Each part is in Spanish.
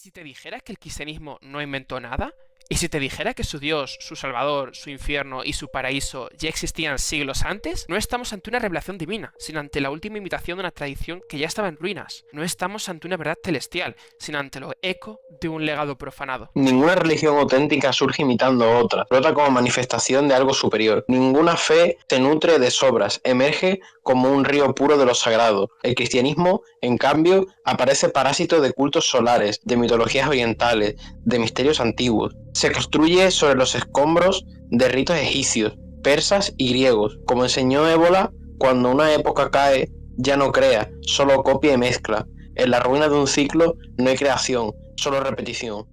si te dijera que el cristianismo no inventó nada? ¿Y si te dijera que su Dios, su Salvador, su infierno y su paraíso ya existían siglos antes? No estamos ante una revelación divina, sino ante la última imitación de una tradición que ya estaba en ruinas. No estamos ante una verdad celestial, sino ante lo eco de un legado profanado. Ninguna religión auténtica surge imitando otra, brota como manifestación de algo superior. Ninguna fe se nutre de sobras, emerge como un río puro de lo sagrado. El cristianismo, en cambio, aparece parásito de cultos solares, de mitologías orientales, de misterios antiguos. Se construye sobre los escombros de ritos egipcios, persas y griegos. Como enseñó Ébola, cuando una época cae, ya no crea, solo copia y mezcla. En la ruina de un ciclo no hay creación, solo repetición.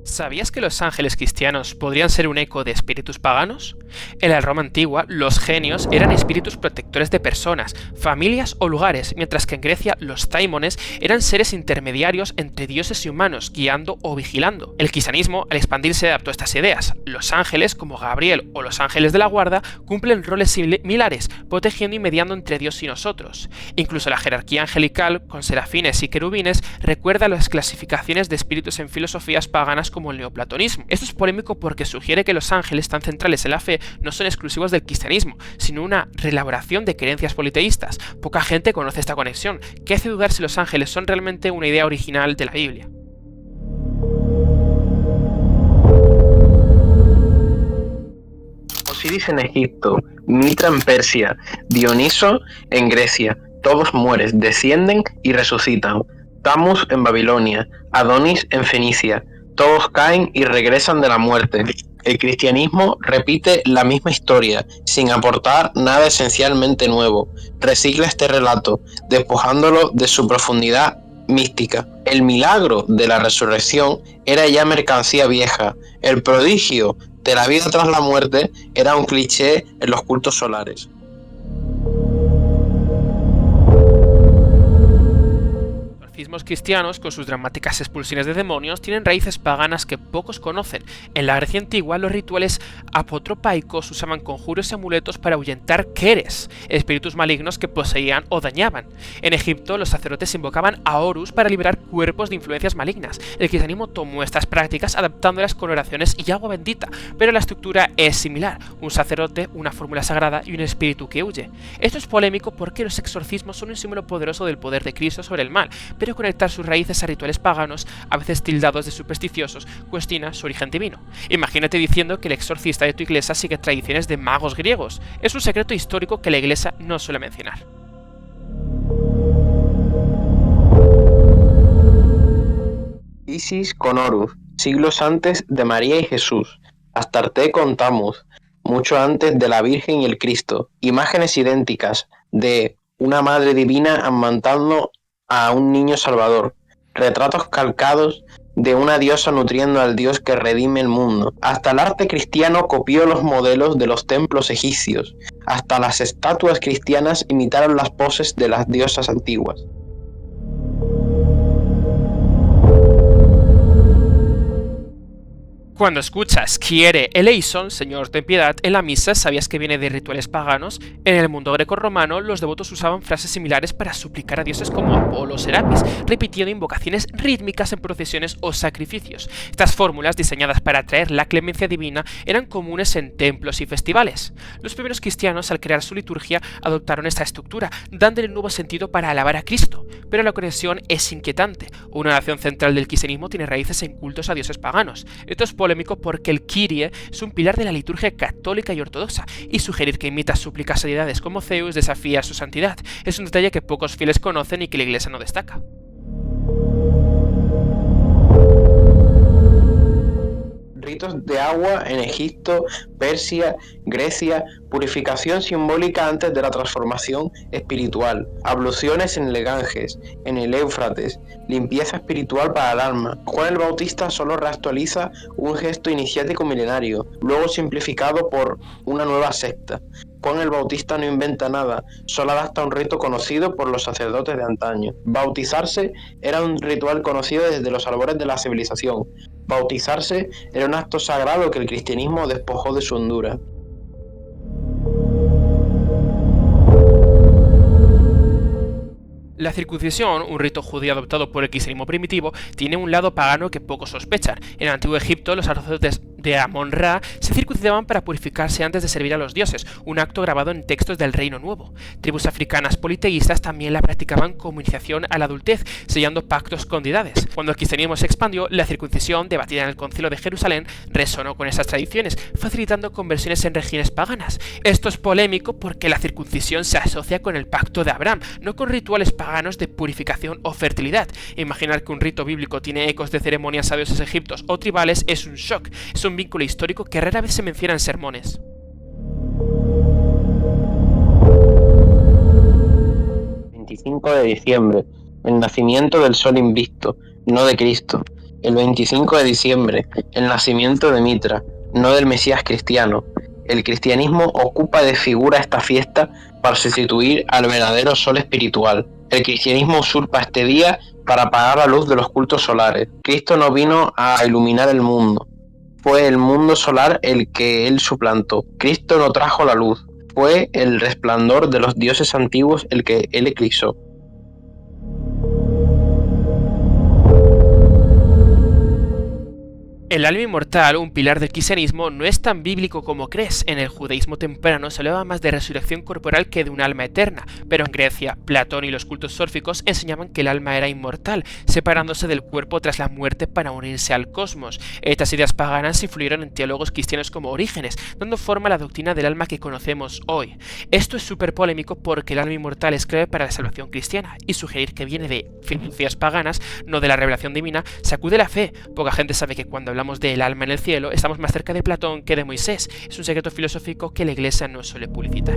¿Sabías que los ángeles cristianos podrían ser un eco de espíritus paganos? En la Roma antigua, los genios eran espíritus protectores de personas, familias o lugares, mientras que en Grecia los daimones eran seres intermediarios entre dioses y humanos, guiando o vigilando. El cristianismo, al expandirse, adaptó a estas ideas. Los ángeles, como Gabriel o los ángeles de la guarda, cumplen roles similares, protegiendo y mediando entre Dios y nosotros. Incluso la jerarquía angelical, con serafines y querubines, recuerda las clasificaciones de espíritus en filosofías paganas como el neoplatonismo. Esto es polémico porque sugiere que los ángeles tan centrales en la fe no son exclusivos del cristianismo, sino una reelaboración de creencias politeístas. Poca gente conoce esta conexión, que hace dudar si los ángeles son realmente una idea original de la Biblia. Osiris en Egipto, Mitra en Persia, Dioniso en Grecia, todos mueren, descienden y resucitan. Tammuz en Babilonia, Adonis en Fenicia, todos caen y regresan de la muerte. El cristianismo repite la misma historia, sin aportar nada esencialmente nuevo. Recicla este relato, despojándolo de su profundidad mística. El milagro de la resurrección era ya mercancía vieja. El prodigio de la vida tras la muerte era un cliché en los cultos solares. Los cristianos, con sus dramáticas expulsiones de demonios, tienen raíces paganas que pocos conocen. En la Grecia antigua, los rituales apotropaicos usaban conjuros y amuletos para ahuyentar keres, espíritus malignos que poseían o dañaban. En Egipto, los sacerdotes invocaban a Horus para liberar cuerpos de influencias malignas. El cristianismo tomó estas prácticas adaptándolas con oraciones y agua bendita, pero la estructura es similar: un sacerdote, una fórmula sagrada y un espíritu que huye. Esto es polémico porque los exorcismos son un símbolo poderoso del poder de Cristo sobre el mal, pero conectar sus raíces a rituales paganos, a veces tildados de supersticiosos, cuestiona su origen divino. Imagínate diciendo que el exorcista de tu iglesia sigue tradiciones de magos griegos. Es un secreto histórico que la iglesia no suele mencionar. Isis con Horus, siglos antes de María y Jesús. Astarte con Tammuz, mucho antes de la Virgen y el Cristo. Imágenes idénticas de una madre divina amamantando a un niño salvador, retratos calcados de una diosa nutriendo al dios que redime el mundo. Hasta el arte cristiano copió los modelos de los templos egipcios, hasta las estatuas cristianas imitaron las poses de las diosas antiguas. Cuando escuchas Kyrie eleison, Señor ten piedad, en la misa, ¿sabías que viene de rituales paganos? En el mundo grecorromano, los devotos usaban frases similares para suplicar a dioses como Apolo o Serapis, repitiendo invocaciones rítmicas en procesiones o sacrificios. Estas fórmulas, diseñadas para atraer la clemencia divina, eran comunes en templos y festivales. Los primeros cristianos, al crear su liturgia, adoptaron esta estructura, dándole un nuevo sentido para alabar a Cristo. Pero la conexión es inquietante. Una nación central del cristianismo tiene raíces en cultos a dioses paganos. Esto es polémico porque el Kyrie es un pilar de la liturgia católica y ortodoxa, y sugerir que imita súplicas a deidades como Zeus desafía su santidad. Es un detalle que pocos fieles conocen y que la iglesia no destaca. Ritos de agua en Egipto, Persia, Grecia, purificación simbólica antes de la transformación espiritual, abluciones en el Ganges, en el Éufrates, limpieza espiritual para el alma. Juan el Bautista solo reactualiza un gesto iniciático milenario, luego simplificado por una nueva secta. Juan el Bautista no inventa nada, solo adapta un rito conocido por los sacerdotes de antaño. Bautizarse era un ritual conocido desde los albores de la civilización. Bautizarse era un acto sagrado que el cristianismo despojó de su hondura. La circuncisión, un rito judío adoptado por el cristianismo primitivo, tiene un lado pagano que pocos sospechan. En el antiguo Egipto, los sacerdotes de Amon-Ra se circuncidaban para purificarse antes de servir a los dioses, un acto grabado en textos del Reino Nuevo. Tribus africanas politeístas también la practicaban como iniciación a la adultez, sellando pactos con deidades. Cuando el cristianismo se expandió, la circuncisión, debatida en el Concilio de Jerusalén, resonó con esas tradiciones, facilitando conversiones en regiones paganas. Esto es polémico porque la circuncisión se asocia con el pacto de Abraham, no con rituales paganos de purificación o fertilidad. Imaginar que un rito bíblico tiene ecos de ceremonias a dioses egipcios o tribales es un shock. Es un vínculo histórico que rara vez se menciona en sermones. El 25 de diciembre, el nacimiento del sol invicto, no de Cristo. El 25 de diciembre, el nacimiento de Mitra, no del Mesías cristiano. El cristianismo ocupa de figura esta fiesta para sustituir al verdadero sol espiritual. El cristianismo usurpa este día para apagar la luz de los cultos solares. Cristo no vino a iluminar el mundo. Fue el mundo solar el que él suplantó. Cristo no trajo la luz. Fue el resplandor de los dioses antiguos el que él eclipsó. El alma inmortal, un pilar del cristianismo, no es tan bíblico como crees. En el judaísmo temprano se hablaba más de resurrección corporal que de un alma eterna, pero en Grecia, Platón y los cultos sórficos enseñaban que el alma era inmortal, separándose del cuerpo tras la muerte para unirse al cosmos. Estas ideas paganas influyeron en teólogos cristianos como Orígenes, dando forma a la doctrina del alma que conocemos hoy. Esto es súper polémico porque el alma inmortal es clave para la salvación cristiana, y sugerir que viene de filosofías paganas, no de la revelación divina, sacude la fe. Poca gente sabe que cuando hablamos del alma en el cielo, estamos más cerca de Platón que de Moisés. Es un secreto filosófico que la Iglesia no suele publicitar.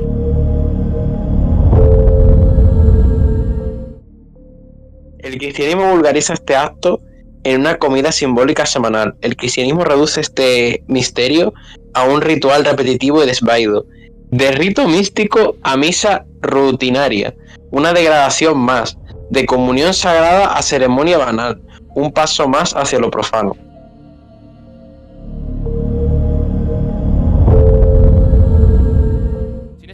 El cristianismo vulgariza este acto en una comida simbólica semanal. El cristianismo reduce este misterio a un ritual repetitivo y desvaído. De rito místico a misa rutinaria. Una degradación más. De comunión sagrada a ceremonia banal. Un paso más hacia lo profano.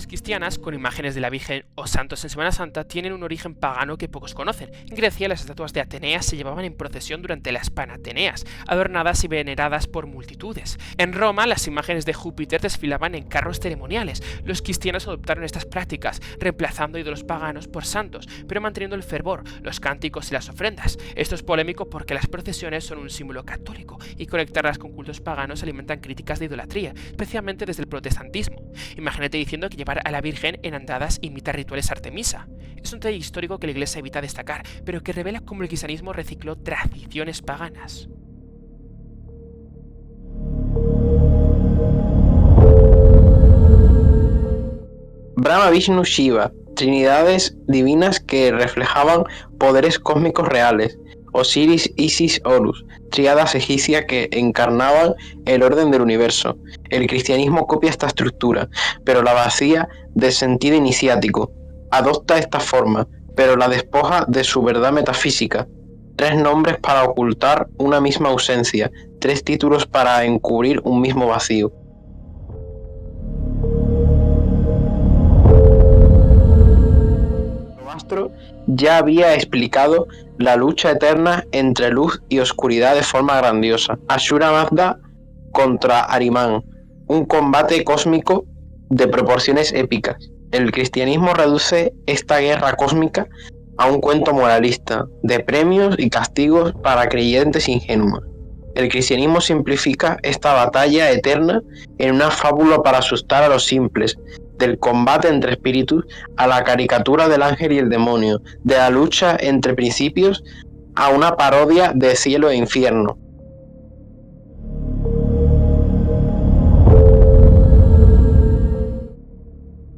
Cristianas con imágenes de la Virgen o santos en Semana Santa tienen un origen pagano que pocos conocen. En Grecia, las estatuas de Atenea se llevaban en procesión durante las Panateneas, adornadas y veneradas por multitudes. En Roma, las imágenes de Júpiter desfilaban en carros ceremoniales. Los cristianos adoptaron estas prácticas, reemplazando ídolos paganos por santos, pero manteniendo el fervor, los cánticos y las ofrendas. Esto es polémico porque las procesiones son un símbolo católico y conectarlas con cultos paganos alimentan críticas de idolatría, especialmente desde el protestantismo. Imagínate diciendo que llevar a la Virgen en andadas imita rituales Artemisa. Es un detalle histórico que la Iglesia evita destacar, pero que revela cómo el cristianismo recicló tradiciones paganas. Brahma, Vishnu, Shiva, trinidades divinas que reflejaban poderes cósmicos reales. Osiris, Isis, Horus, tríadas egipcias que encarnaban el orden del universo. El cristianismo copia esta estructura, pero la vacía de sentido iniciático. Adopta esta forma, pero la despoja de su verdad metafísica. 3 nombres para ocultar una misma ausencia, 3 títulos para encubrir un mismo vacío. Zoroastro ya había explicado la lucha eterna entre luz y oscuridad de forma grandiosa. Ashura Mazda contra Ahriman, un combate cósmico de proporciones épicas. El cristianismo reduce esta guerra cósmica a un cuento moralista, de premios y castigos para creyentes ingenuos. El cristianismo simplifica esta batalla eterna en una fábula para asustar a los simples, del combate entre espíritus a la caricatura del ángel y el demonio, de la lucha entre principios a una parodia de cielo e infierno.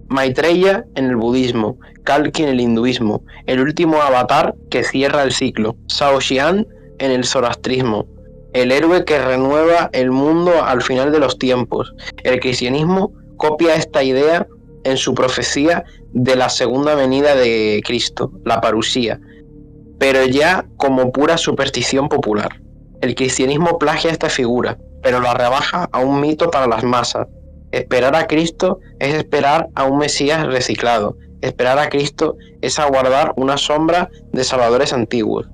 Maitreya en el budismo, Kalki en el hinduismo, el último avatar que cierra el ciclo, Shaoxian en el zoroastrismo, el héroe que renueva el mundo al final de los tiempos. El cristianismo copia esta idea en su profecía de la segunda venida de Cristo, la parusía, pero ya como pura superstición popular. El cristianismo plagia esta figura, pero la rebaja a un mito para las masas. Esperar a Cristo es esperar a un Mesías reciclado. Esperar a Cristo es aguardar una sombra de salvadores antiguos.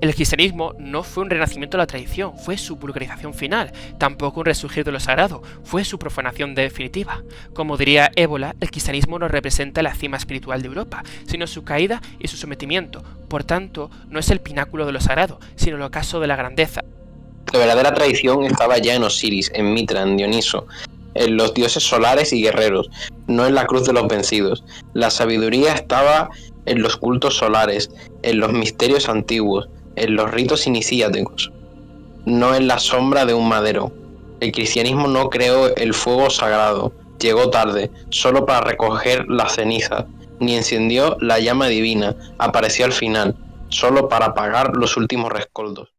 El cristianismo no fue un renacimiento de la tradición, fue su vulgarización final, tampoco un resurgir de lo sagrado, fue su profanación definitiva. Como diría Évola, el cristianismo no representa la cima espiritual de Europa, sino su caída y su sometimiento, por tanto, no es el pináculo de lo sagrado, sino el ocaso de la grandeza. La verdadera tradición estaba ya en Osiris, en Mitra, en Dioniso, en los dioses solares y guerreros, no en la cruz de los vencidos. La sabiduría estaba en los cultos solares, en los misterios antiguos, en los ritos iniciáticos, no en la sombra de un madero. El cristianismo no creó el fuego sagrado, llegó tarde, solo para recoger las cenizas, ni encendió la llama divina, apareció al final, solo para apagar los últimos rescoldos.